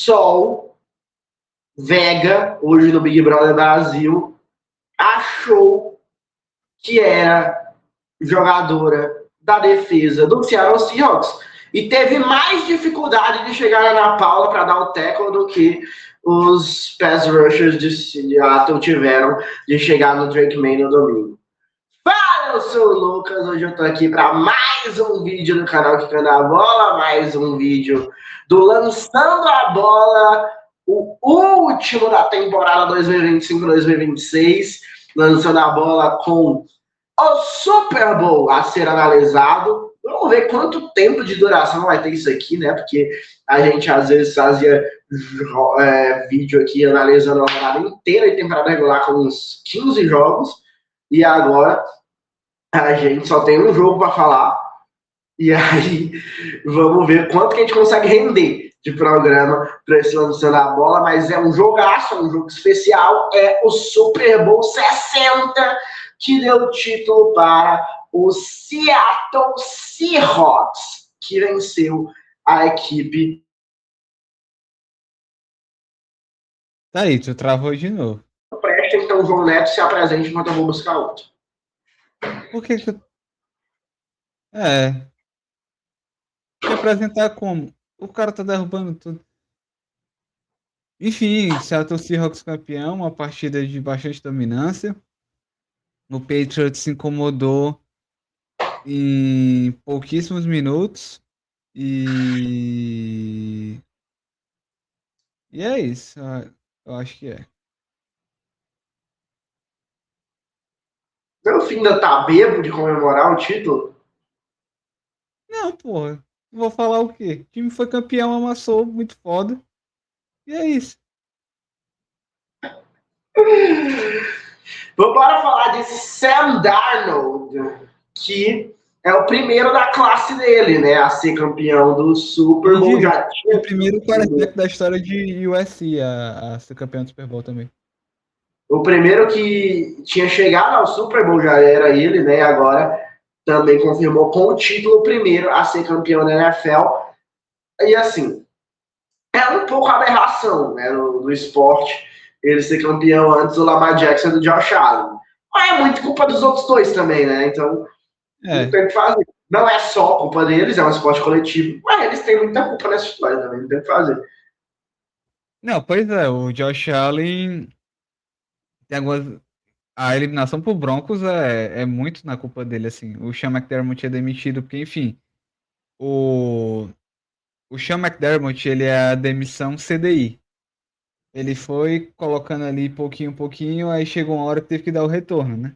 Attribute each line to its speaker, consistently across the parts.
Speaker 1: Sol Vega, hoje no Big Brother Brasil, achou que era jogadora da defesa do Seattle Seahawks e teve mais dificuldade de chegar na Ana Paula para dar o tackle do que os pass rushers de Seattle tiveram de chegar no Drake May no domingo. Fala, eu sou o Lucas, hoje eu tô aqui para mais um vídeo no canal Quicando a Bola, mais um vídeo do Lançando a Bola, o último da temporada 2025-2026, lançando a bola com o Super Bowl a ser analisado. Vamos ver quanto tempo de duração vai ter isso aqui, né? Porque a gente às vezes fazia vídeo aqui analisando a temporada inteira e temporada regular com uns 15 jogos. E agora a gente só tem um jogo para falar. E aí vamos ver quanto que a gente consegue render de programa para esse Lançando a Bola. Mas é um jogaço, é um jogo especial. É o Super Bowl 60, que deu título para o Seattle Seahawks, que venceu a equipe.
Speaker 2: Tá aí, tu travou de novo.
Speaker 1: Presta, então, João Neto, se apresente enquanto eu vou buscar outro.
Speaker 2: Por que que eu... te apresentar como? O cara tá derrubando tudo. Enfim, Seattle Seahawks campeão, uma partida de bastante dominância. O Patriots se incomodou em pouquíssimos minutos. E... E é isso, eu acho que é.
Speaker 1: Meu filho ainda tá bebo de comemorar o título?
Speaker 2: Não, porra. Vou falar o quê? O time foi campeão, amassou, muito foda. E é isso.
Speaker 1: Vamos falar de Sam Darnold, que é o primeiro da classe dele, né, a ser campeão do Super Bowl. Já tinha
Speaker 2: o primeiro quarterback da história de USC a ser campeão do Super Bowl também.
Speaker 1: O primeiro que tinha chegado ao Super Bowl já era ele, né? Agora também confirmou com o título o primeiro a ser campeão da NFL. E assim, é um pouco aberração, né, no esporte ele ser campeão antes do Lamar Jackson e do Josh Allen. Mas é muito culpa dos outros dois também, né? Então, não tem o que fazer. Não é só culpa deles, é um esporte coletivo, mas eles têm muita culpa nessa história também, não tem o que fazer.
Speaker 2: Não, pois é, o Josh Allen tem algumas... A eliminação pro Broncos é muito na culpa dele, assim. O Sean McDermott é demitido porque, enfim, o Sean McDermott, ele é a demissão CDI. Ele foi colocando ali pouquinho, aí chegou uma hora que teve que dar o retorno, né?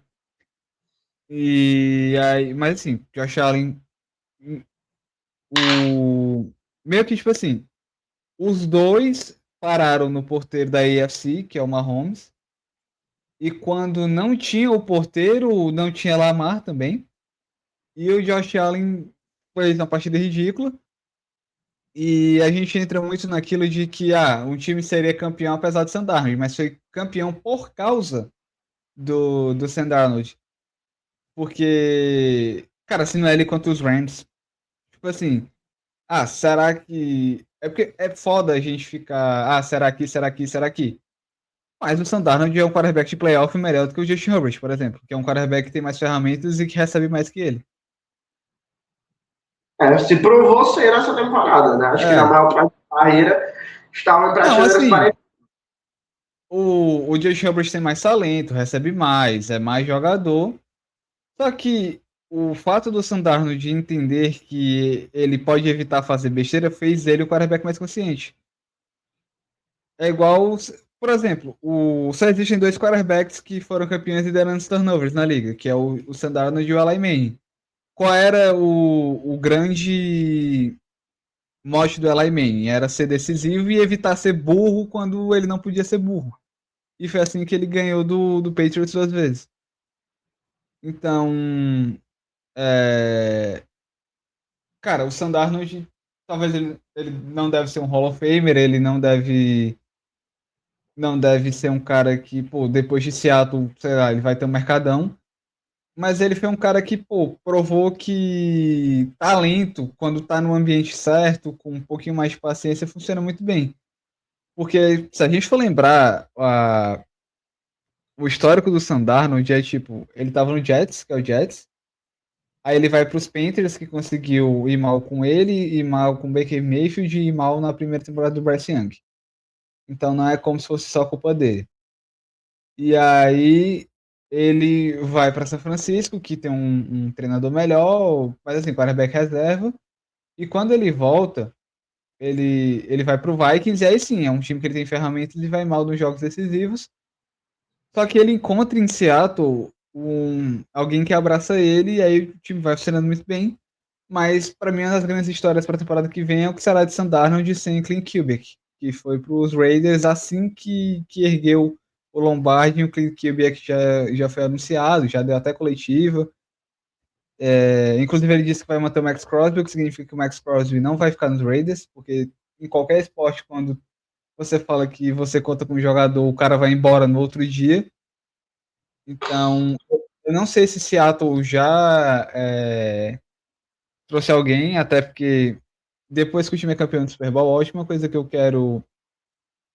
Speaker 2: E aí, mas assim, Josh Allen, o meio que tipo assim, os dois pararam no porteiro da AFC, que é o Mahomes, e quando não tinha o porteiro, não tinha Lamar também, e o Josh Allen fez uma partida ridícula, e a gente entra muito naquilo de que um time seria campeão apesar de Sam Darnold, mas foi campeão por causa do Sam Darnold. Porque, cara, se não é ele contra os Rams, tipo assim, será que. É porque é foda a gente ficar, será que? Mas o Sam Darnold é um quarterback de playoff melhor do que o Justin Herbert, por exemplo, que é um quarterback que tem mais ferramentas e que recebe mais que ele.
Speaker 1: Se provou ser essa temporada, né? Acho que na maior parte da carreira estavam em
Speaker 2: Não,
Speaker 1: prateleiras
Speaker 2: assim,
Speaker 1: parecidas.
Speaker 2: o Justin Herbert tem mais talento, recebe mais, é mais jogador. Só que o fato do Sam Darnold entender que ele pode evitar fazer besteira fez ele o quarterback mais consciente. É igual, por exemplo, só existem dois quarterbacks que foram campeões liderando turnovers na liga, que é o Sam Darnold e o Eli Manning. Qual era o grande mote do Eli Manning? Era ser decisivo e evitar ser burro quando ele não podia ser burro. E foi assim que ele ganhou do Patriots 2 vezes. Então, é, cara, o Sam Darnold, talvez ele não deve ser um Hall of Famer, ele não deve ser um cara que, pô, depois de Seattle, sei lá, ele vai ter um mercadão. Mas ele foi um cara que, pô, provou que talento, quando tá no ambiente certo, com um pouquinho mais de paciência, funciona muito bem. Porque se a gente for lembrar o histórico do Sam Darnold é tipo, ele tava no Jets, que é o Jets, aí ele vai pros Panthers, que conseguiu ir mal com ele, ir mal com o Baker Mayfield e ir mal na primeira temporada do Bryce Young. Então não é como se fosse só culpa dele. E aí ele vai para São Francisco, que tem um treinador melhor, mas assim, quarterback reserva. E quando ele volta, ele vai pro Vikings, e aí sim, é um time que ele tem ferramentas e vai mal nos jogos decisivos. Só que ele encontra em Seattle alguém que abraça ele, e aí o time vai funcionando muito bem. Mas para mim, uma das grandes histórias para a temporada que vem é o que será de Sam Darnold sem Clint Kubiak, que foi para os Raiders assim que ergueu o Lombardi. E o Clint Kubiak já foi anunciado, já deu até coletiva. Inclusive, ele disse que vai manter o Max Crosby, o que significa que o Max Crosby não vai ficar nos Raiders, porque em qualquer esporte, quando você fala que você conta com um jogador, o cara vai embora no outro dia. Então, eu não sei se Seattle já trouxe alguém, até porque depois que o time é campeão do Super Bowl, a última coisa que eu quero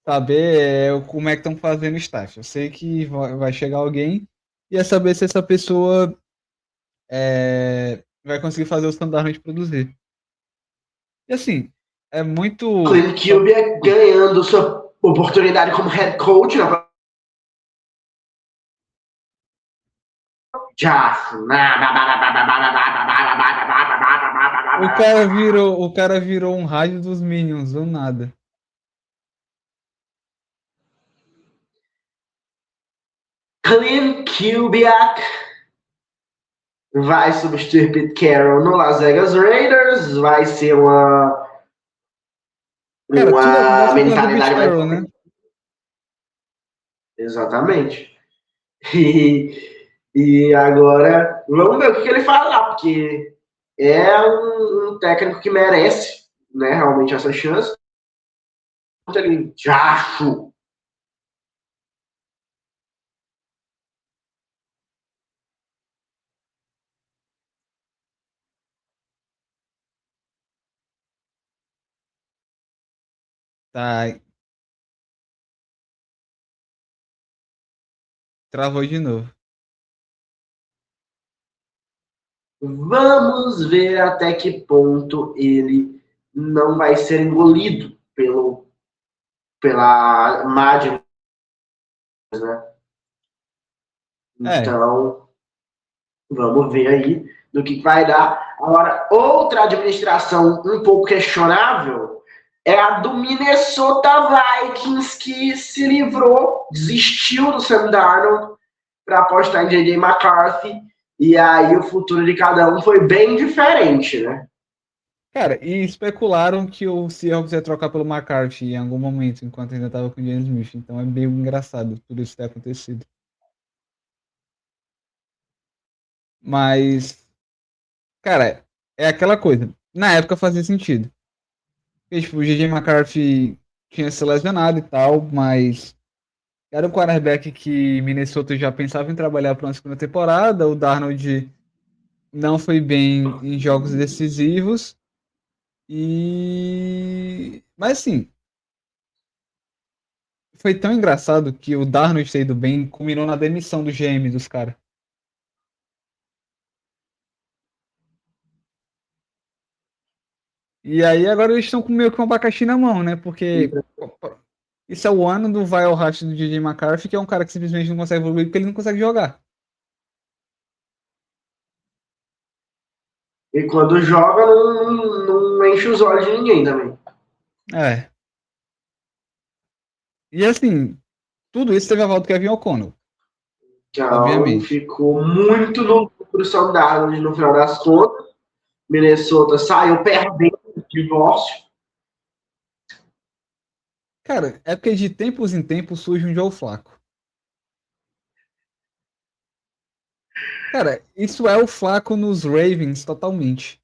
Speaker 2: saber é como é que estão fazendo o staff. Eu sei que vai chegar alguém e é saber se essa pessoa vai conseguir fazer o standard de produzir. E assim, é muito.
Speaker 1: Clint Kubiak ganhando sua oportunidade como head coach na
Speaker 2: O cara virou um rádio dos Minions, do nada.
Speaker 1: Clint Kubiak vai substituir Pete Carroll no Las Vegas Raiders, vai ser
Speaker 2: Cara,
Speaker 1: uma mentalidade mais...
Speaker 2: Carroll, né?
Speaker 1: Exatamente. E agora, vamos ver o que ele fala lá, porque é um técnico que merece, né, realmente essa chance. Ele já acho.
Speaker 2: Tá. Travou de novo.
Speaker 1: Vamos ver até que ponto ele não vai ser engolido pela Madden, né? Então, vamos ver aí do que vai dar. Agora, outra administração um pouco questionável é a do Minnesota Vikings, que se livrou, desistiu do Sam Darnold para apostar em J.J. McCarthy, e aí o futuro de cada um foi bem diferente, né?
Speaker 2: Cara, e especularam que o Seahawks ia trocar pelo McCarthy em algum momento, enquanto ainda tava com o James Smith. Então é bem engraçado tudo isso ter acontecido. Mas, cara, é aquela coisa. Na época fazia sentido. Porque, tipo, o J.J. McCarthy tinha se lesionado e tal, mas era um quarterback que Minnesota já pensava em trabalhar para uma segunda temporada. O Darnold não foi bem em jogos decisivos. Mas assim, foi tão engraçado que o Darnold ter ido bem culminou na demissão do GM dos caras. E aí agora eles estão com meio que um abacaxi na mão, né? Porque isso é o ano do vai ao racha do DJ McCarthy, que é um cara que simplesmente não consegue evoluir porque ele não consegue jogar.
Speaker 1: E quando joga, não enche os olhos de ninguém também.
Speaker 2: É. E assim, tudo isso teve a volta do Kevin O'Connell.
Speaker 1: Então,
Speaker 2: Obviamente.
Speaker 1: ficou muito no Sam Darnold no final das contas. Minnesota saiu perdendo o divórcio.
Speaker 2: Cara, é porque de tempos em tempos surge um Joe Flacco. Cara, isso é o Flacco nos Ravens totalmente.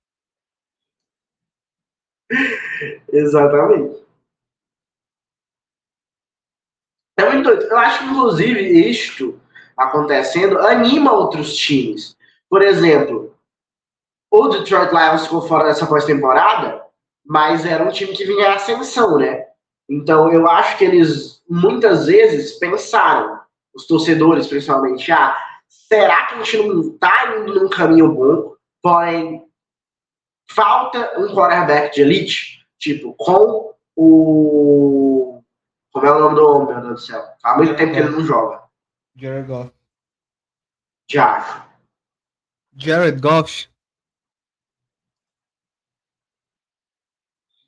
Speaker 1: Exatamente. É muito doido. Eu acho que, inclusive, isto acontecendo anima outros times. Por exemplo, o Detroit Lions ficou fora dessa pós-temporada, mas era um time que vinha em ascensão, né? Então, eu acho que eles, muitas vezes, pensaram, os torcedores principalmente, será que a gente não está indo num caminho bom? Porém, falta um quarterback de elite, tipo, com o... Como é o nome do homem, meu Deus do céu? Há muito tempo que ele não joga.
Speaker 2: Jared Goff.
Speaker 1: Já.
Speaker 2: Jared Goff.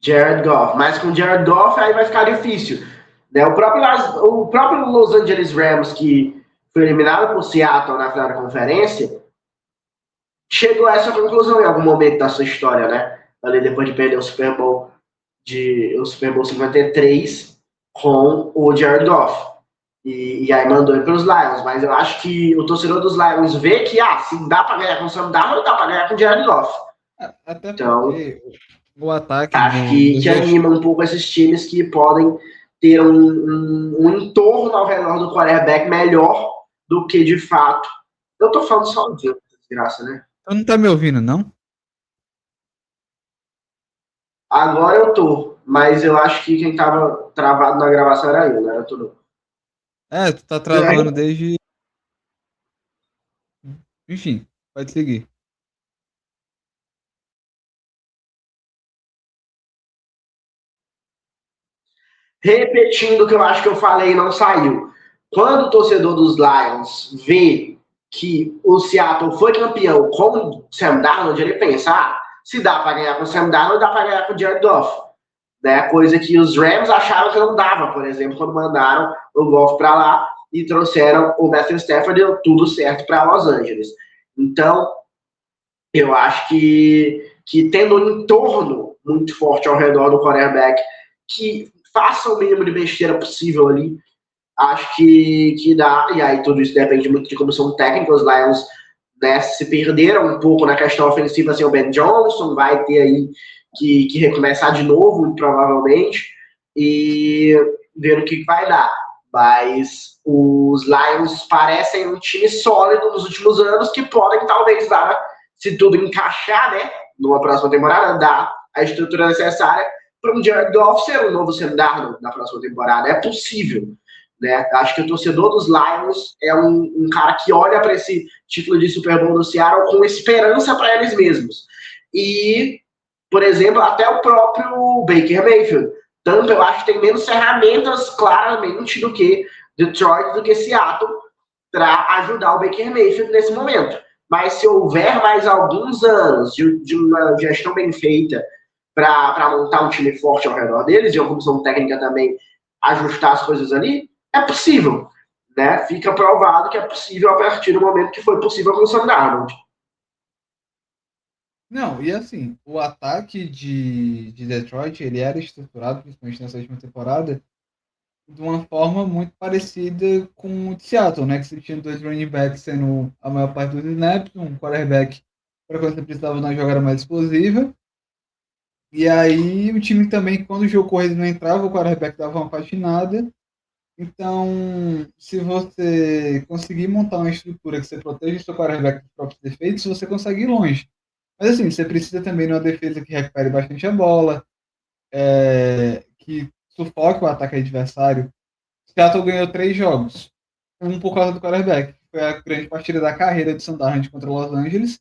Speaker 1: Jared Goff. Mas com Jared Goff aí vai ficar difícil. Né? O próprio Los Angeles Rams, que foi eliminado por Seattle na final da conferência, chegou a essa conclusão em algum momento da sua história, né? Ali depois de perder o Super Bowl 53 com o Jared Goff. E aí mandou ele para os Lions. Mas eu acho que o torcedor dos Lions vê que, se dá para ganhar com o Sam Darnold, dá para ganhar com o Jared Goff.
Speaker 2: Até
Speaker 1: então,
Speaker 2: porque o ataque
Speaker 1: acho que anima um pouco esses times que podem ter um entorno ao redor do quarterback melhor do que de fato. Eu tô falando sozinho, desgraça, né?
Speaker 2: Tu não tá me ouvindo, não?
Speaker 1: Agora eu tô, mas eu acho que quem tava travado na gravação era eu, né? Eu tô não.
Speaker 2: Tu tá travando desde... Enfim, pode seguir.
Speaker 1: Repetindo o que eu acho que eu falei e não saiu. Quando o torcedor dos Lions vê que o Seattle foi campeão com o Sam Darnold, ele pensa, se dá para ganhar com o Sam Darnold, dá para ganhar com o Jared Goff. Né? Coisa que os Rams acharam que não dava, por exemplo, quando mandaram o Goff para lá e trouxeram o Matthew Stafford, deu tudo certo para Los Angeles. Então, eu acho que tendo um entorno muito forte ao redor do quarterback, que faça o mínimo de besteira possível ali, acho que dá, e aí tudo isso depende muito de como são técnicos. Os Lions, né, se perderam um pouco na questão ofensiva, assim, o Ben Johnson vai ter aí que recomeçar de novo, provavelmente, e ver o que vai dar. Mas os Lions parecem um time sólido nos últimos anos que podem talvez dar, se tudo encaixar, né, numa próxima temporada, dar a estrutura necessária para um Jared Goff ser um novo Sam Darnold na próxima temporada. É possível. Né? Acho que o torcedor dos Lions é um cara que olha para esse título de Super Bowl do Seattle com esperança para eles mesmos. E, por exemplo, até o próprio Baker Mayfield. Tanto eu acho que tem menos ferramentas, claramente, do que Detroit, do que Seattle, para ajudar o Baker Mayfield nesse momento. Mas se houver mais alguns anos de uma gestão bem feita para montar um time forte ao redor deles, e uma comissão técnica também ajustar as coisas ali, é possível. Né? Fica provado que é possível a partir do momento que foi possível com o Sam Darnold.
Speaker 2: Não, e assim, o ataque de Detroit, ele era estruturado, principalmente nessa última temporada, de uma forma muito parecida com o de Seattle, né? Que você tinha dois running backs sendo a maior parte dos snaps, um quarterback para quando você precisava de uma jogada mais explosiva. E aí o time também, quando o jogo corrido não entrava, o quarterback dava uma patinada. Então, se você conseguir montar uma estrutura que você proteja o seu quarterback dos próprios defeitos, você consegue ir longe. Mas assim, você precisa também de uma defesa que recupere bastante a bola, que sufoque o ataque adversário. Seattle ganhou 3 jogos. Um por causa do quarterback. Foi a grande partida da carreira de Sam Darnold contra Los Angeles.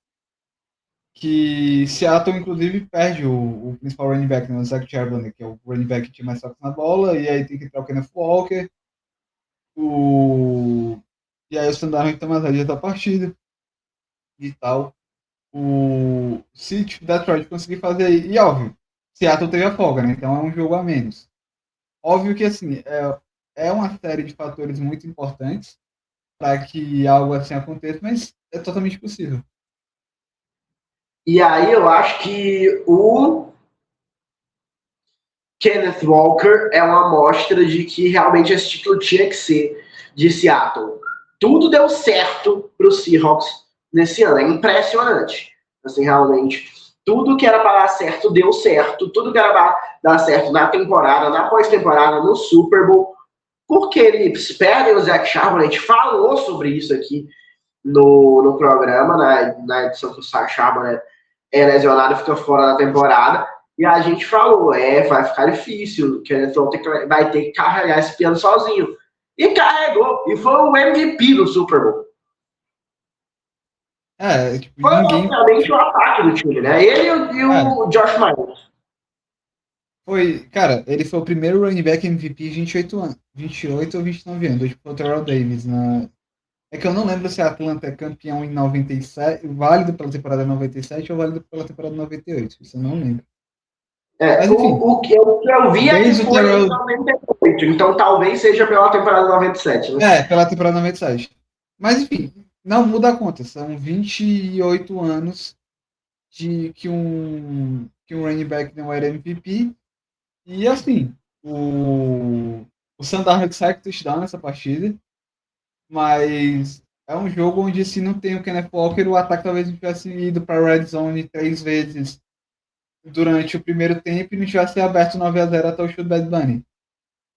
Speaker 2: Que Seattle, inclusive, perde o principal running back, né, o Zach Charbonnet, que é o running back que tinha mais toques na bola, e aí tem que entrar o Kenneth Walker. E aí o Sam Darnold tem mais rédeas da partida e tal. Se Detroit conseguir fazer aí, e óbvio, Seattle teve a folga, né? Então é um jogo a menos. Óbvio que assim, é uma série de fatores muito importantes para que algo assim aconteça, mas é totalmente possível.
Speaker 1: E aí eu acho que o Kenneth Walker é uma amostra de que realmente esse título tinha que ser de Seattle. Tudo deu certo para os Seahawks nesse ano. É impressionante. Assim, realmente, tudo que era para dar certo deu certo. Tudo que era para dar certo na temporada, na pós-temporada, no Super Bowl. Porque eles perdem o Zach Charbonnet. A gente falou sobre isso aqui no programa, na edição que o Zach Charbonnet é lesionado e fica fora da temporada. E a gente falou, vai ficar difícil, que vai ter que carregar esse piano sozinho. E carregou, e foi o MVP do Super Bowl.
Speaker 2: Tipo,
Speaker 1: Foi
Speaker 2: ninguém.
Speaker 1: obviamente o ataque do time, né? Ele e o Josh Myers.
Speaker 2: Cara, ele foi o primeiro running back MVP 28 anos. 28 ou 29 anos, tipo o Terrell Davis. É que eu não lembro se a Atlanta é campeão em 97, válido pela temporada 97 ou válido pela temporada 98. Isso eu não lembro. Mas enfim.
Speaker 1: O que eu vi é que
Speaker 2: Desde o
Speaker 1: foi
Speaker 2: Terrell...
Speaker 1: em 98, então talvez seja pela temporada 97. Né?
Speaker 2: Pela temporada 97. Mas enfim, não muda a conta. São 28 anos de que um running back não era MVP. E assim, o Sandarno sai com touchdown nessa partida, mas é um jogo onde se não tem o Kenneth Walker, o ataque talvez não tivesse ido para a red zone 3 vezes durante o primeiro tempo e não tivesse aberto 9-0 até o chute do Bad Bunny.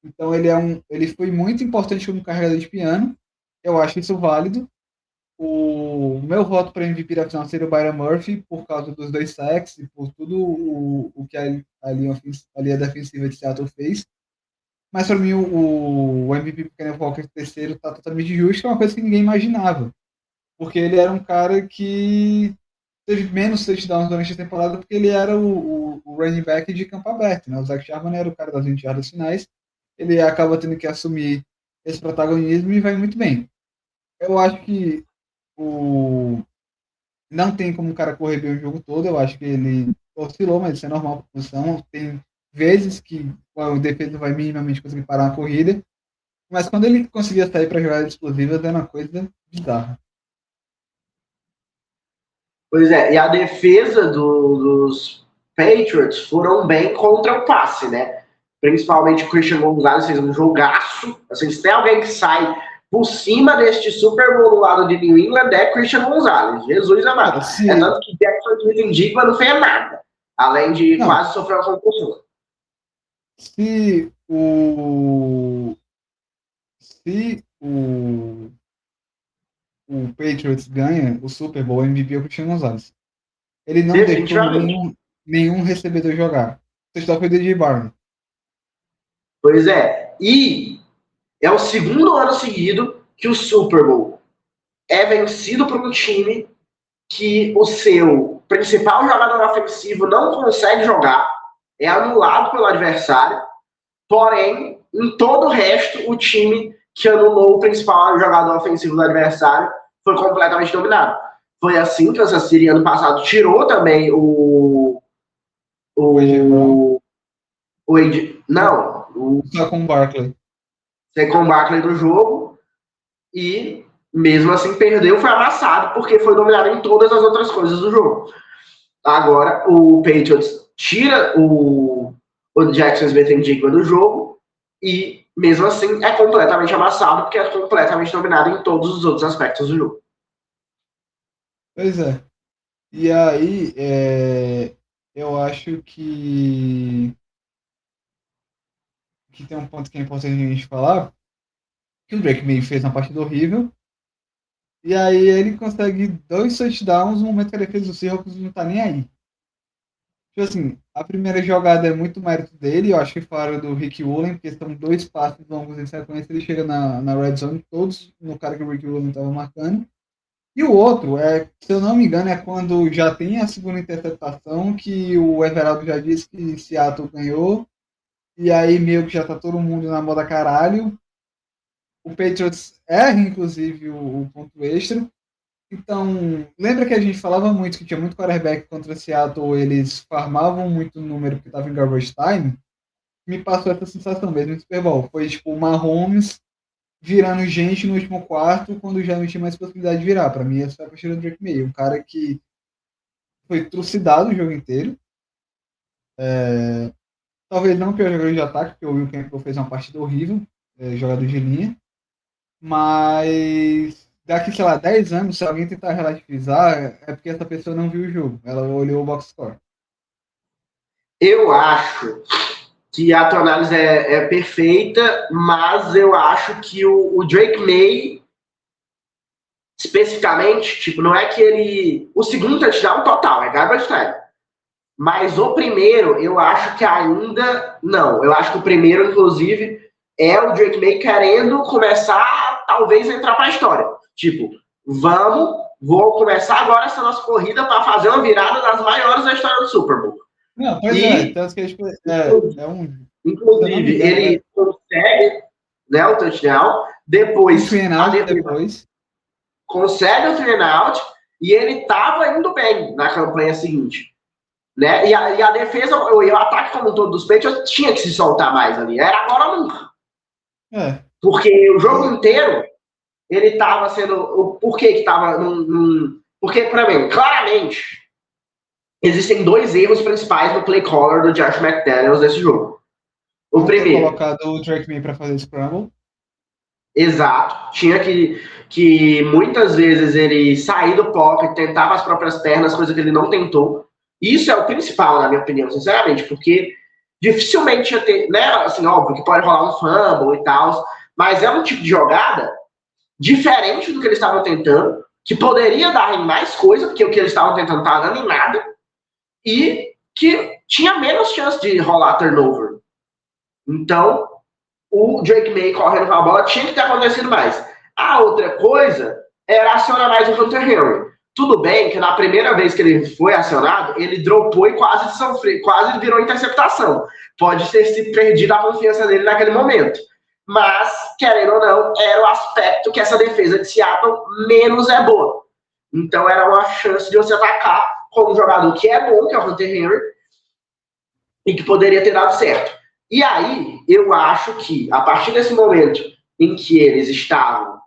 Speaker 2: Então ele foi muito importante como carregador de piano. Eu acho isso válido. O meu voto para MVP da final seria o Byron Murphy, por causa dos 2 sacks e por tudo o que a linha defensiva de Seattle fez. Mas para mim o MVP do Kenneth Walker terceiro está totalmente justo, é uma coisa que ninguém imaginava. Porque ele era um cara que teve menos touchdowns durante a temporada porque ele era o running back de campo aberto. Né? O Zach Charbonnet era o cara das 20 jardas finais. Ele acaba tendo que assumir esse protagonismo e vai muito bem. Eu acho que não tem como o cara correr bem o jogo todo. Eu acho que ele oscilou, mas isso é normal para posição. Tem vezes que o defesa vai minimamente conseguir parar uma corrida. Mas quando ele conseguia sair para jogadas explosivas, era uma coisa bizarra.
Speaker 1: Pois é, e a defesa dos Patriots foram bem contra o passe, né? Principalmente o Christian Gonzalez fez um jogaço. Assim, se tem alguém que sai por cima deste Super Bowl do lado de New England, é Christian Gonzalez. Jesus amado. É tanto que Jackson Smith-Njigba não fez nada, além de quase sofrer uma concussão.
Speaker 2: Se o Patriots ganha o Super Bowl, o MVP é o Christian Gonzalez. Ele não deixou nenhum recebedor jogar. O touchdown foi do DJ Barnes.
Speaker 1: Pois é. E é o segundo ano seguido que o Super Bowl é vencido por um time que o seu principal jogador ofensivo não consegue jogar, é anulado pelo adversário, porém, em todo o resto, o time que anulou o principal jogador ofensivo do adversário foi completamente dominado. Foi assim que o Kansas City ano passado tirou também o
Speaker 2: Saquon Barkley.
Speaker 1: Saquon Barkley do jogo e mesmo assim perdeu, foi amassado porque foi dominado em todas as outras coisas do jogo. Agora o Patriots tira o Jackson Smith-Njigba do jogo e mesmo assim é completamente amassado porque é completamente dominado em todos os outros aspectos do jogo.
Speaker 2: Pois é. E aí, eu acho que tem um ponto que é importante a gente falar, que o Drake May fez uma partida horrível, e aí ele consegue 2 touchdowns no momento que a defesa do Seahawks não tá nem aí. Tipo assim, a primeira jogada é muito mérito dele, eu acho que fora do Rick Woolen, porque são 2 passes longos em sequência, ele chega na red zone, todos no cara que o Rick Woolen estava marcando. E o outro, se eu não me engano, é quando já tem a segunda interceptação, que o Everaldo já disse que Seattle ganhou, e aí meio que já tá todo mundo na moda caralho. O Patriots erra, inclusive, o ponto extra. Então, lembra que a gente falava muito que tinha muito quarterback contra Seattle, eles farmavam muito número porque estava em garbage time? Me passou essa sensação mesmo no Super Bowl. Foi tipo o Mahomes virando gente no último quarto quando já não tinha mais possibilidade de virar. Para mim, essa foi a partida do Drake May. Um cara que foi trucidado o jogo inteiro. Talvez não o pior jogador de ataque, porque o Will Campbell fez uma partida horrível, jogador de linha. Mas daqui, sei lá, 10 anos, se alguém tentar relativizar, é porque essa pessoa não viu o jogo. Ela olhou o box score.
Speaker 1: Eu acho que a tua análise é perfeita, mas eu acho que o Drake May, especificamente, tipo, não é que ele... O segundo touchdown total, é garbage time. Mas o primeiro, eu acho que ainda não. Eu acho que o primeiro, inclusive, é o Drake May querendo começar, talvez, a entrar para a história. Tipo, vou começar agora essa nossa corrida para fazer uma virada das maiores da história do Super Bowl.
Speaker 2: Não, pois
Speaker 1: E,
Speaker 2: tanto que tipo, se eu não me
Speaker 1: inclusive,
Speaker 2: engano,
Speaker 1: ele consegue, né, o touchdown,
Speaker 2: um
Speaker 1: depois
Speaker 2: three and
Speaker 1: a
Speaker 2: out
Speaker 1: defesa
Speaker 2: depois.
Speaker 1: consegue o three and out e ele estava indo bem na campanha seguinte. Né? E a defesa, e o ataque como um todo dos Patriots tinha que se soltar mais ali. Era agora ou nunca.
Speaker 2: É.
Speaker 1: Porque o jogo inteiro ele estava sendo. Por que estava porque, para mim, claramente, existem dois erros principais no play caller do Josh McDaniels nesse jogo. O
Speaker 2: Não ter
Speaker 1: primeiro,
Speaker 2: colocado o Drake May para fazer scramble.
Speaker 1: exato, tinha que muitas vezes ele sair do pocket, tentava as próprias pernas, coisa que ele não tentou. Isso é o principal, na minha opinião, sinceramente, porque dificilmente ia ter, né, assim, óbvio que pode rolar um fumble e tal, mas é um tipo de jogada diferente do que eles estavam tentando, que poderia dar em mais coisa, porque o que eles estavam tentando estava dando em nada, e que tinha menos chance de rolar turnover. Então, o Drake May correndo com a bola tinha que ter acontecido mais. A outra coisa era acionar mais o Hunter Henry. Tudo bem que na primeira vez que ele foi acionado, ele dropou e quase virou interceptação. Pode ter se perdido a confiança dele naquele momento. Mas, querendo ou não, era o aspecto que essa defesa de Seattle menos é boa. Então era uma chance de você atacar com um jogador que é bom, que é o Hunter Henry, e que poderia ter dado certo. E aí, eu acho que, a partir desse momento em que eles estavam,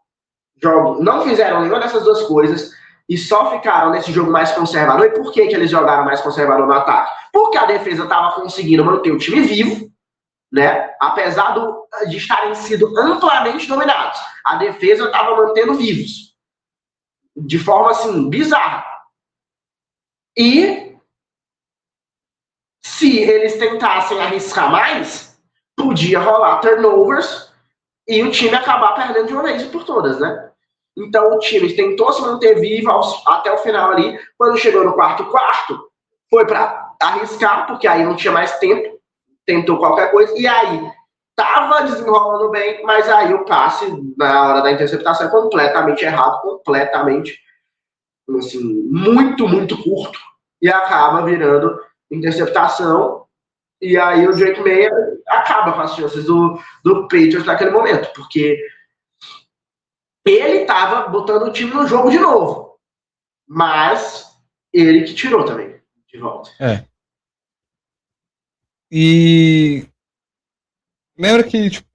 Speaker 1: não fizeram nenhuma dessas duas coisas e só ficaram nesse jogo mais conservador. E por que eles jogaram mais conservador no ataque? Porque a defesa estava conseguindo manter o time vivo, né? Apesar de estarem sido amplamente dominados. A defesa estava mantendo vivos. De forma, assim, bizarra. E se eles tentassem arriscar mais, podia rolar turnovers e o time acabar perdendo de uma vez por todas, né? Então o time tentou se manter vivo até o final ali. Quando chegou no quarto, foi para arriscar, porque aí não tinha mais tempo, tentou qualquer coisa, e aí tava desenrolando bem, mas aí o passe na hora da interceptação é completamente errado, completamente, assim, muito, muito curto, e acaba virando interceptação. E aí o Drake May acaba com as chances do Patriots naquele momento, porque ele estava botando o time no jogo de novo, mas ele que tirou também de volta.
Speaker 2: É. E lembra que tipo,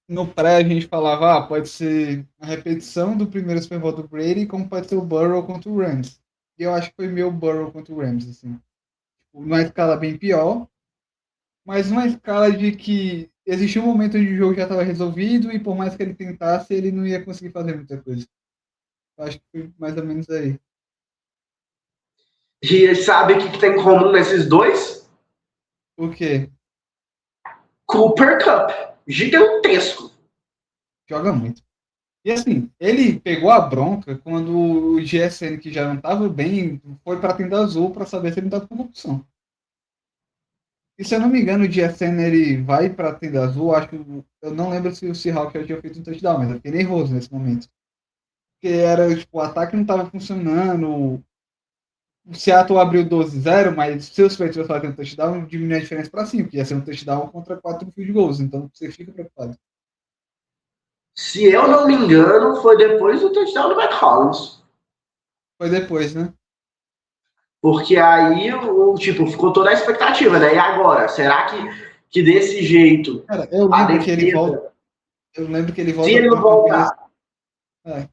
Speaker 2: no pré a gente falava, pode ser a repetição do primeiro Super Bowl do Brady, como pode ser o Burrow contra o Rams. E eu acho que foi meio Burrow contra o Rams, assim. Tipo, numa escala bem pior, mas numa escala de que existia um momento onde o jogo já estava resolvido e por mais que ele tentasse, ele não ia conseguir fazer muita coisa. Eu acho que foi mais ou menos aí.
Speaker 1: E sabe o que tem em comum nesses dois?
Speaker 2: O quê?
Speaker 1: Cooper Cup, gigantesco.
Speaker 2: Joga muito. E assim, ele pegou a bronca quando o GSN, que já não estava bem, foi para a tenda azul para saber se ele não estava com corrupção. E se eu não me engano, o GSN ele vai para a tenda azul, acho que eu não lembro se o Seahawks já tinha feito um touchdown, mas eu fiquei nervoso nesse momento. Porque era, tipo, o ataque não estava funcionando, o Seattle abriu 12-0, mas se os Patriots fazendo touchdown, diminui a diferença para 5, que ia ser um touchdown contra 4 field goals, então você fica preocupado.
Speaker 1: Se eu não me engano, foi depois do touchdown do Matt Collins.
Speaker 2: Foi depois, né?
Speaker 1: Porque aí, tipo, ficou toda a expectativa, né? E agora? Será que desse jeito
Speaker 2: Cara, eu
Speaker 1: a
Speaker 2: lembro que ele volta.
Speaker 1: defesa.
Speaker 2: Eu lembro que ele
Speaker 1: Se
Speaker 2: volta
Speaker 1: ele
Speaker 2: para
Speaker 1: não
Speaker 2: o campeonato.
Speaker 1: voltar,
Speaker 2: É.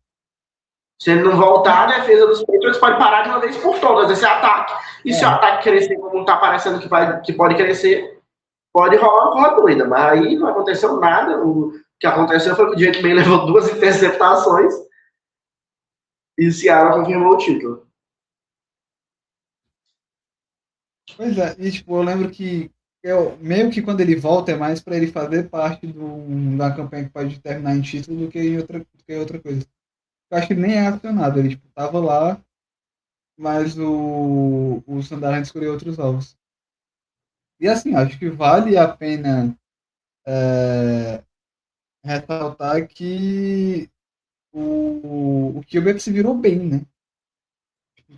Speaker 1: se ele não voltar, a defesa dos Patriots pode parar de uma vez por todas esse ataque. E se o ataque crescer como está parecendo que pode crescer, pode rolar uma porra doida. Mas aí não aconteceu nada. O que aconteceu foi que o Jake May levou 2 interceptações e o Seattle confirmou o título.
Speaker 2: Pois é, e tipo, eu lembro que meio que quando ele volta é mais para ele fazer parte da campanha que pode terminar em título do que outra coisa. Eu acho que ele nem é acionado, ele tipo, tava lá, mas o Sunderland escolheu outros alvos. E assim, acho que vale a pena ressaltar que o Gilbert se virou bem, né?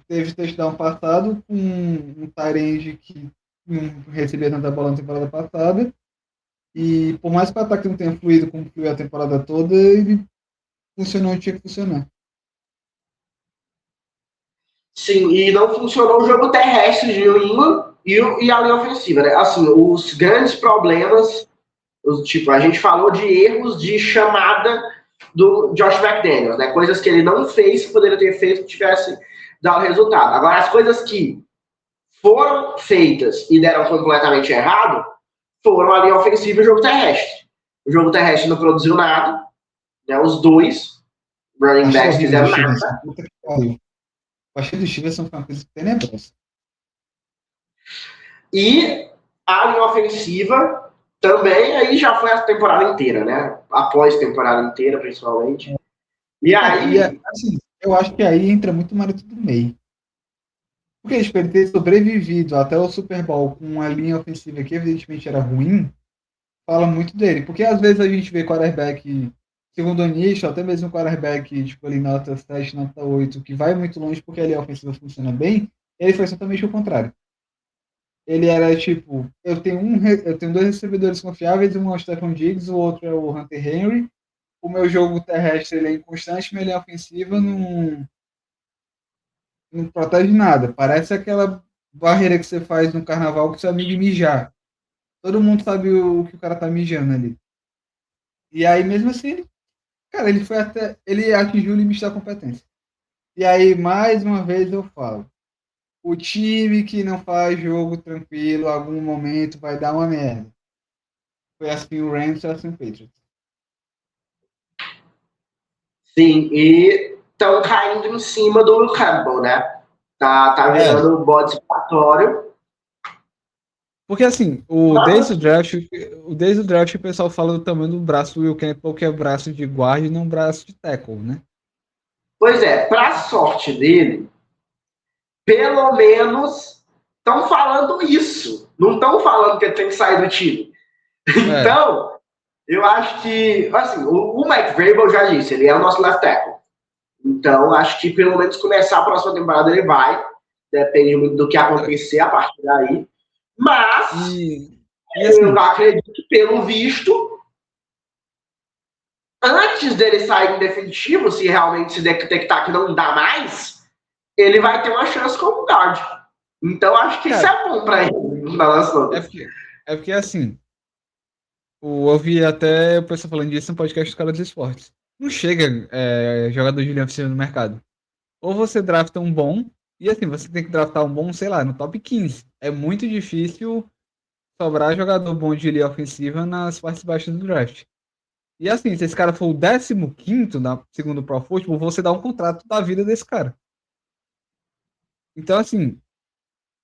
Speaker 2: Teve touchdown passado com um Tyrande que não recebia tanta bola na temporada passada. E por mais que o ataque não tenha fluído como fluiu a temporada toda, ele funcionou onde tinha que funcionar.
Speaker 1: Sim, e não funcionou o jogo terrestre de New England e a linha ofensiva, né? Assim, os grandes problemas, tipo, a gente falou de erros de chamada do Josh McDaniels, né? Coisas que ele não fez que poderia ter feito que tivesse dado resultado. Agora, as coisas que foram feitas e deram completamente errado foram a linha ofensiva e o jogo terrestre. O jogo terrestre não produziu nada, né? Os dois running
Speaker 2: Achei
Speaker 1: backs
Speaker 2: horrível do
Speaker 1: fizeram
Speaker 2: Stevenson.
Speaker 1: nada.
Speaker 2: Puta que pariu. O achei do Stevenson foi uma coisa tenebrosa.
Speaker 1: E a linha ofensiva também aí já foi a temporada inteira, né? Após temporada inteira, principalmente. E aí.
Speaker 2: Assim, eu acho que aí entra muito o mérito do May. Porque tipo, ele ter sobrevivido até o Super Bowl com uma linha ofensiva que evidentemente era ruim, fala muito dele. Porque às vezes a gente vê quarterback segundo nicho, até mesmo quarterback tipo ali nota 7, nota 8, que vai muito longe porque a linha ofensiva funciona bem, ele foi exatamente o contrário. Ele era tipo, eu tenho dois recebedores confiáveis, um é o Stephon Diggs, o outro é o Hunter Henry. O meu jogo terrestre ele é inconstante, minha linha ofensiva não protege nada. Parece aquela barreira que você faz no carnaval com seu amigo mijar. Todo mundo sabe o que o cara tá mijando ali. E aí, mesmo assim, cara, ele foi até. Ele atingiu o limite da competência. E aí, mais uma vez, eu falo. O time que não faz jogo tranquilo, em algum momento vai dar uma merda. Foi assim o Rams e assim o Patriots.
Speaker 1: Sim, e estão caindo em cima do Will Campbell, né? Tá
Speaker 2: É,
Speaker 1: virando bode expiatório.
Speaker 2: porque assim, desde o draft o pessoal fala do tamanho do braço do Will Campbell, que é braço de guarda e não braço de tackle, né?
Speaker 1: Pois é, pra sorte dele, pelo menos estão falando isso. Não estão falando que ele tem que sair do time.
Speaker 2: É,
Speaker 1: Então, eu acho que, assim, o Mike Vrabel já disse, ele é o nosso left tackle. Então, acho que pelo menos começar a próxima temporada ele vai. Depende muito do que acontecer a partir daí. Mas,
Speaker 2: e
Speaker 1: eu
Speaker 2: assim,
Speaker 1: acredito que, pelo visto, antes dele sair em definitivo, se realmente se detectar que não dá mais, ele vai ter uma chance como guard. Então, acho que isso
Speaker 2: cara,
Speaker 1: é bom para ele, no balanço
Speaker 2: é
Speaker 1: todo.
Speaker 2: porque, é porque assim, eu vi até o pessoal falando disso no podcast dos caras dos esportes. Não chega jogador de linha ofensiva no mercado. Ou você drafta um bom, e assim, você tem que draftar um bom, sei lá, no top 15. É muito difícil sobrar jogador bom de linha ofensiva nas partes baixas do draft. E assim, se esse cara for o 15º segundo Pro Football, você dá um contrato da vida desse cara. Então, assim,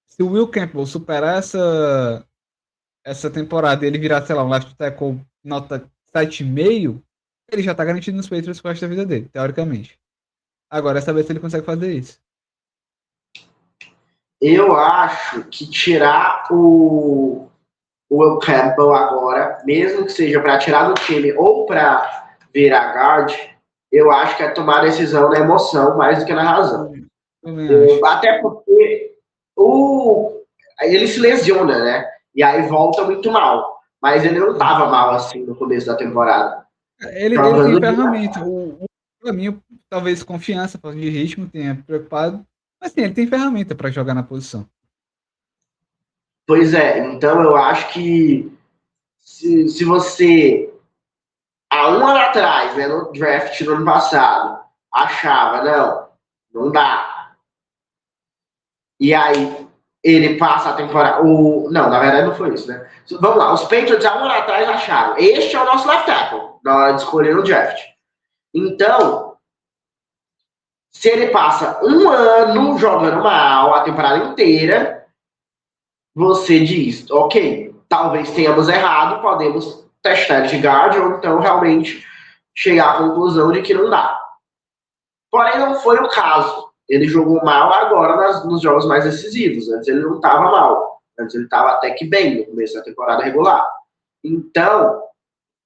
Speaker 2: se o Will Campbell superar essa temporada e ele virar, sei lá, um left tackle nota 7,5, ele já tá garantido nos Patriots pro resto da vida dele, teoricamente. Agora é saber se ele consegue fazer isso.
Speaker 1: Eu acho que tirar o Will Campbell agora, mesmo que seja para tirar do time ou para virar guard, eu acho que é tomar a decisão na emoção mais do que na razão.
Speaker 2: Também acho.
Speaker 1: Até porque ele se lesiona, né? E aí volta muito mal. Mas ele não estava mal assim no começo da temporada.
Speaker 2: Ele tem
Speaker 1: Jogando de...
Speaker 2: ferramenta. Pra mim, talvez confiança, falta de ritmo, tenha preocupado. Mas sim, ele tem ferramenta para jogar na posição.
Speaker 1: Pois é, então eu acho que se você, há um ano atrás, né, no draft do ano passado, achava, não dá. E aí ele passa a temporada. Não, na verdade não foi isso, né? Vamos lá, os Patriots há um ano atrás acharam. Este é o nosso left tackle, na hora de escolher no draft. Então, se ele passa um ano jogando mal a temporada inteira, você diz, ok, talvez tenhamos errado, podemos testar de guard, ou então realmente chegar à conclusão de que não dá. Porém, não foi o caso. Ele jogou mal agora nos jogos mais decisivos. Antes ele não estava mal. Antes ele estava até que bem no começo da temporada regular. Então,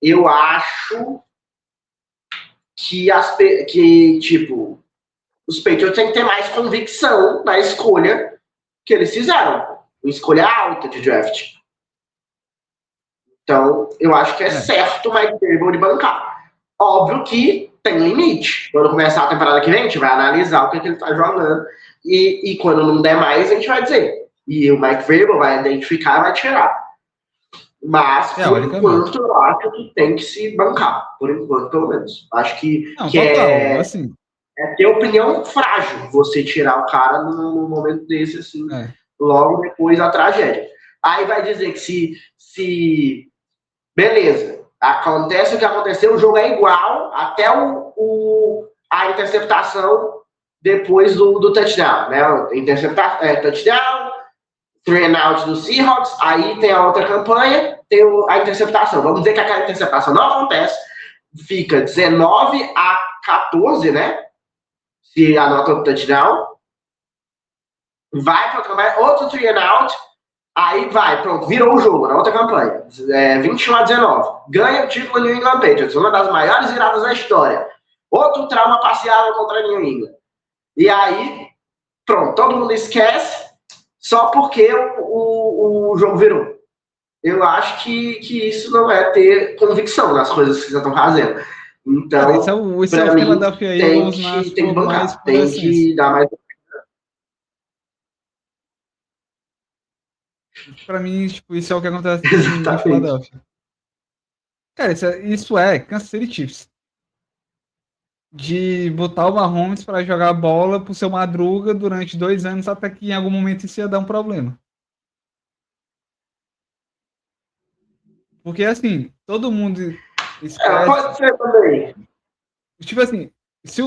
Speaker 1: eu acho que tipo, os Patriots têm que ter mais convicção na escolha que eles fizeram. Uma escolha alta de draft. Então, eu acho que é certo o Mike Vrabel de bancar. Óbvio que tem limite. Quando começar a temporada que vem, a gente vai analisar o que ele está jogando. E quando não der mais, a gente vai dizer. E o Mike Vrabel vai identificar e vai tirar. Mas, por enquanto, eu acho que tem que se bancar. Por enquanto, pelo menos. Acho que,
Speaker 2: não,
Speaker 1: que
Speaker 2: total, assim.
Speaker 1: É ter opinião frágil você tirar o cara num momento desse, assim, logo depois da tragédia. Aí vai dizer que se beleza, acontece o que aconteceu, o jogo é igual até a interceptação depois do touchdown, né? Touchdown, 3-and-out do Seahawks, aí tem a outra campanha, tem a interceptação. Vamos dizer que aquela interceptação não acontece, fica 19-14, né? Se anota o touchdown, vai para a campanha, outro 3-and-out, aí vai, pronto, virou o jogo na outra campanha. 21-19. Ganha o título New England Patriots, uma das maiores viradas da história. Outro trauma passeado contra New England. E aí, pronto, todo mundo esquece só porque o jogo virou. Eu acho que isso não é ter convicção nas coisas que você estão fazendo. Então,
Speaker 2: esse é o Philadelphia Eagles
Speaker 1: tem que bancar, tem que dar mais.
Speaker 2: Pra mim, tipo, isso é o que acontece em Philadelphia. Cara, isso é Kansas City Chiefs. De botar o Mahomes pra jogar bola pro seu Madruga durante 2 anos até que em algum momento isso ia dar um problema. Porque, assim, todo mundo esquece...
Speaker 1: pode ser também.
Speaker 2: Tipo assim, se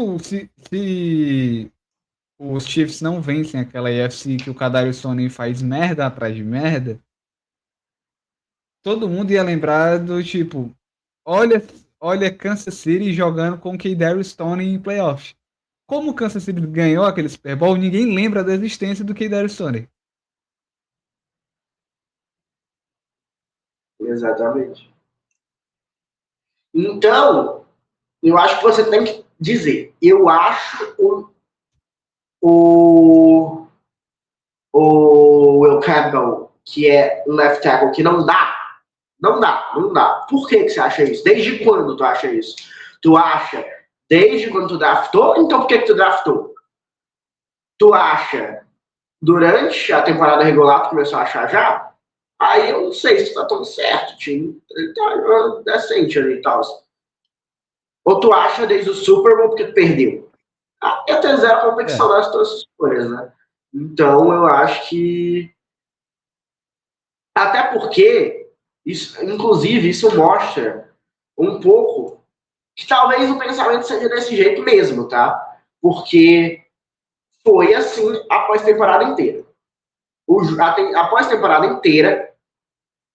Speaker 2: os Chiefs não vencem aquela AFC que o Kadarius Toney faz merda atrás de merda, todo mundo ia lembrar do tipo, olha Kansas City jogando com o Kadarius Toney em playoff. Como o Kansas City ganhou aquele Super Bowl, ninguém lembra da existência do Kadarius Toney.
Speaker 1: Exatamente. Então, eu acho que você tem que dizer, eu acho o Will Campbell, que é um left tackle que não dá. Por que você acha isso? Desde quando tu acha isso? Tu acha desde quando tu draftou? Então por que tu draftou? Tu acha durante a temporada regular tu começou a achar já? Aí eu não sei se tá tão certo, time. Ele tá decente ali e tal. Ou tu acha desde o Super Bowl porque tu perdeu? Eu tenho zero convicção das tuas escolhas, né? Então eu acho que... Até porque, inclusive, isso mostra um pouco que talvez o pensamento seja desse jeito mesmo, tá? Porque foi assim após a temporada inteira. Após a temporada inteira,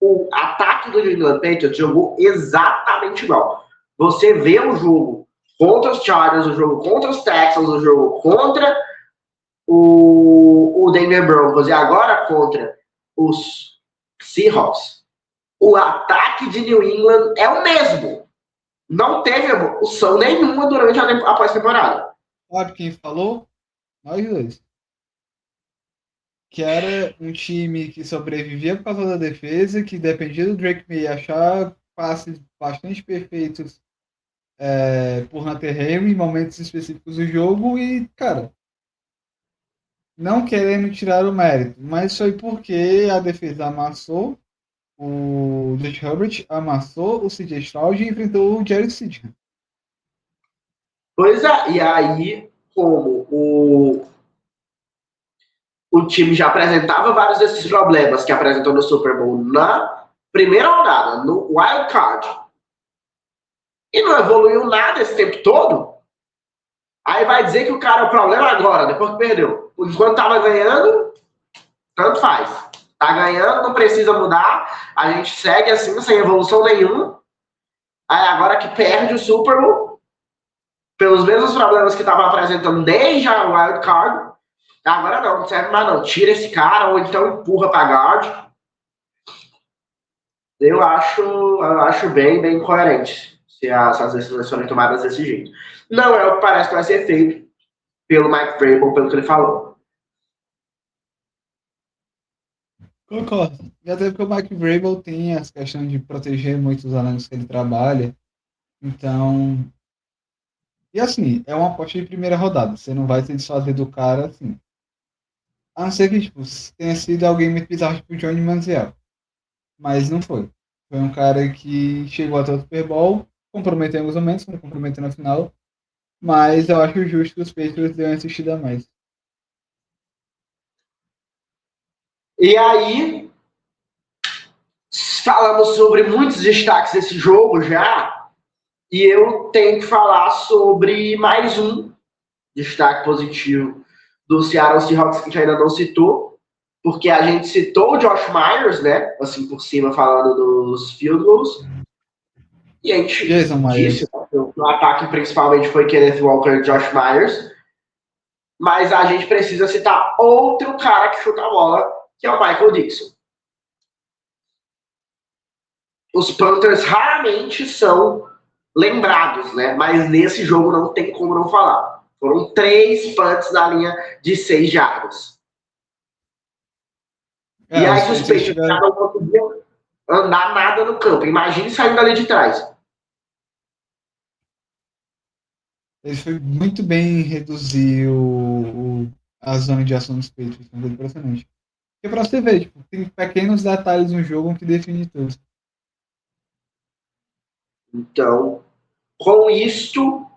Speaker 1: o ataque do New England Patriots jogou exatamente igual. Você vê o jogo contra os Chargers, o jogo contra os Texans, o jogo contra o Denver Broncos e agora contra os Seahawks. O ataque de New England é o mesmo. Não teve evolução nenhuma durante a pós-temporada.
Speaker 2: Sabe quem falou? Nós dois. Que era um time que sobrevivia por causa da defesa, que dependia do Drake May achar passes bastante perfeitos por Hunter Henry em momentos específicos do jogo e, cara, não querendo tirar o mérito, mas foi porque a defesa amassou o Justin Herbert, amassou o CJ Stroud e enfrentou o Jerry Stidham.
Speaker 1: Pois é, e aí, como o time já apresentava vários desses problemas que apresentou no Super Bowl na primeira rodada, no wild card, e não evoluiu nada esse tempo todo, aí vai dizer que o cara é o problema agora, depois que perdeu. Enquanto tava ganhando, tanto faz. Tá ganhando, não precisa mudar, a gente segue assim, sem evolução nenhuma. Aí agora que perde o Super Bowl, pelos mesmos problemas que estavam apresentando desde a wild card, agora não serve mais não. Tira esse cara ou então empurra pra guard Eu acho bem coerente se as decisões forem tomadas desse jeito. Não é o que parece que vai ser feito pelo Mike Vrabel, pelo que ele falou.
Speaker 2: Concordo. E até porque o Mike Vrabel tem essa questão de proteger muitos alunos que ele trabalha. Então. E assim, é uma aposta de primeira rodada. Você não vai se desfazer do cara assim. A não ser que tipo, tenha sido alguém muito bizarro, tipo o Johnny Manziel. Mas não foi. Foi um cara que chegou até o Super Bowl, comprometeu em alguns momentos, não comprometeu na final. Mas eu acho justo que os Patriots dêem uma assistida a mais.
Speaker 1: E aí, falamos sobre muitos destaques desse jogo já, e eu tenho que falar sobre mais um destaque positivo do Seattle Seahawks que a gente ainda não citou, porque a gente citou o Josh Myers, né? Assim por cima, falando dos field goals. E a gente
Speaker 2: Jason
Speaker 1: disse
Speaker 2: Myers.
Speaker 1: que o ataque principalmente foi Kenneth Walker e Josh Myers. Mas a gente precisa citar outro cara que chuta a bola, que é o Michael Dixon. Os Panthers raramente são lembrados, né? Mas nesse jogo não tem como não falar. Foram 3 punts na linha de 6 jardas. E aí
Speaker 2: Os
Speaker 1: os
Speaker 2: Patriots
Speaker 1: Patriots já
Speaker 2: tiveram.
Speaker 1: não conseguiam andar nada no campo. Imagine saindo ali de trás.
Speaker 2: Ele foi muito bem reduzir a zona de ação dos Patriots. Foi impressionante. Porque pra você ver, tipo, tem pequenos detalhes no jogo que definem tudo.
Speaker 1: Então, com isto,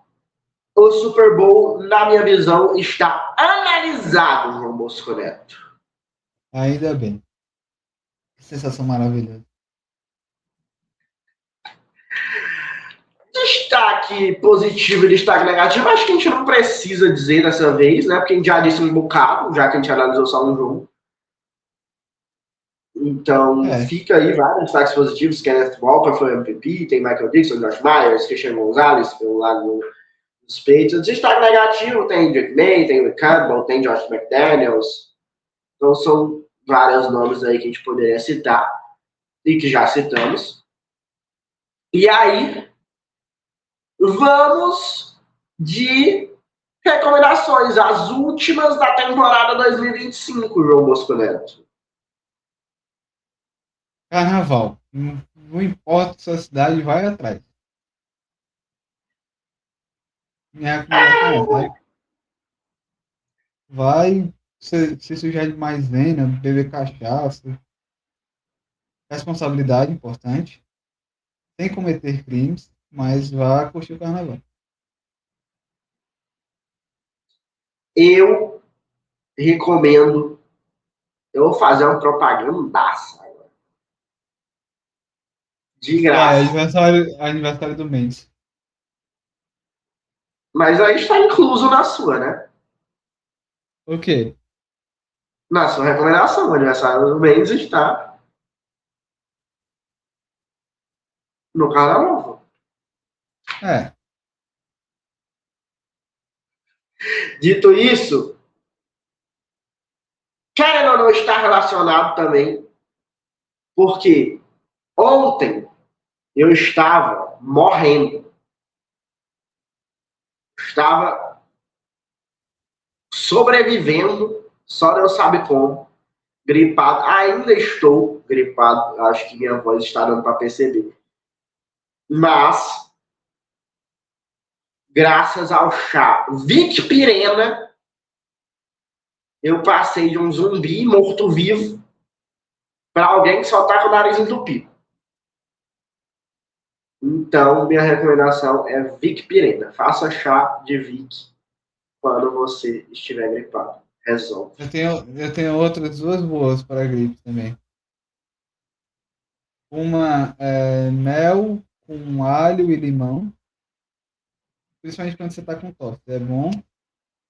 Speaker 1: o Super Bowl, na minha visão, está analisado, João Bosco Neto.
Speaker 2: Ainda bem. Que sensação maravilhosa.
Speaker 1: Destaque positivo e destaque negativo, acho que a gente não precisa dizer dessa vez, né? Porque a gente já disse um bocado, já que a gente analisou só um jogo. Então,
Speaker 2: É.
Speaker 1: fica aí vários destaques positivos. Kenneth Walker foi MVP, tem Michael Dixon, Josh Myers, Christian Gonzalez pelo lado dos Patriots. Destaque negativo tem Drake May, tem Rick Campbell, tem Josh McDaniels. Então, são vários nomes aí que a gente poderia citar e que já citamos. E aí, vamos de recomendações, as últimas da temporada 2025, João Bosco Neto.
Speaker 2: Carnaval. Não importa se a cidade vai atrás. Minha recomendação é vai se sujar de maisena, beber cachaça. Responsabilidade importante. Sem cometer crimes, mas vá curtir o carnaval.
Speaker 1: Eu recomendo. Eu vou fazer uma propagandaça agora. De graça.
Speaker 2: Aniversário do mês.
Speaker 1: Mas aí está incluso na sua, né?
Speaker 2: O quê?
Speaker 1: Na sua recomendação. O aniversário do mês está no carnaval.
Speaker 2: É.
Speaker 1: Dito isso, querendo ou não estar relacionado também, porque ontem eu estava morrendo. Estava sobrevivendo, só Deus sabe como, gripado. Ainda estou gripado, acho que minha voz está dando para perceber. Mas, graças ao chá Vic Pirena, eu passei de um zumbi morto-vivo para alguém que só está com o nariz entupido. Então, minha recomendação é Vic Pirena. Faça chá de Vic quando você estiver gripado. Resolve.
Speaker 2: Eu tenho outras duas boas para a gripe também. Uma é mel com alho e limão. Principalmente quando você está com tosse. É bom.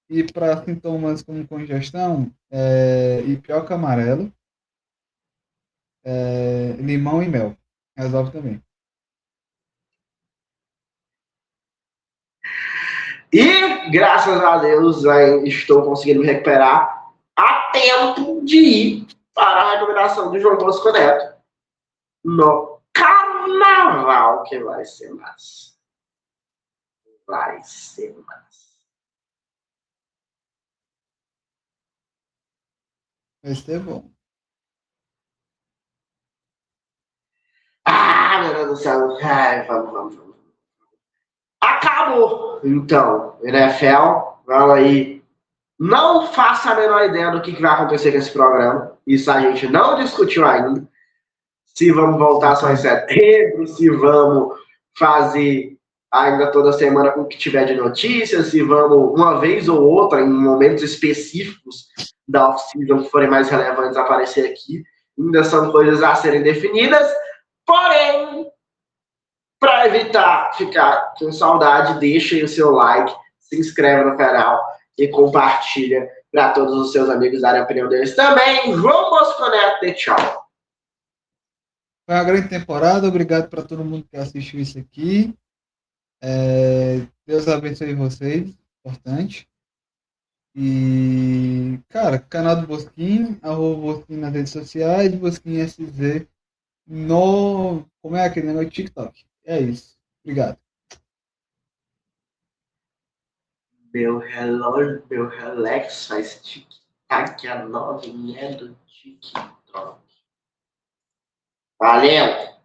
Speaker 2: E para sintomas como congestão, ipioca amarelo, limão e mel. Resolve também.
Speaker 1: E, graças a Deus, estou conseguindo me recuperar a tempo de ir para a recomendação do João Bosco Neto no carnaval que vai ser massa. Vai ser massa.
Speaker 2: Vai ser bom.
Speaker 1: Ah, meu Deus do céu. Ai, vamos. Acabou. Então, NFL, vamos aí. Não faço a menor ideia do que vai acontecer com esse programa. Isso a gente não discutiu ainda. Se vamos voltar só em setembro, se vamos fazer ainda toda semana com o que tiver de notícias, se vamos uma vez ou outra, em momentos específicos da off-season que forem mais relevantes, aparecer aqui. Ainda são coisas a serem definidas. Porém, para evitar ficar com saudade, deixem o seu like, se inscreve no canal e compartilha para todos os seus amigos darem a opinião deles também. João Bosco Neto, tchau.
Speaker 2: Foi uma grande temporada, obrigado para todo mundo que assistiu isso aqui. Deus abençoe vocês, importante. E, cara, canal do Bosquinho, @Bosquinho nas redes sociais, Bosquinho SZ no. Como é aquele negócio? TikTok. É isso. Obrigado.
Speaker 1: Meu relógio, meu relax faz tic-tac, a novinha do TikTok. Valeu!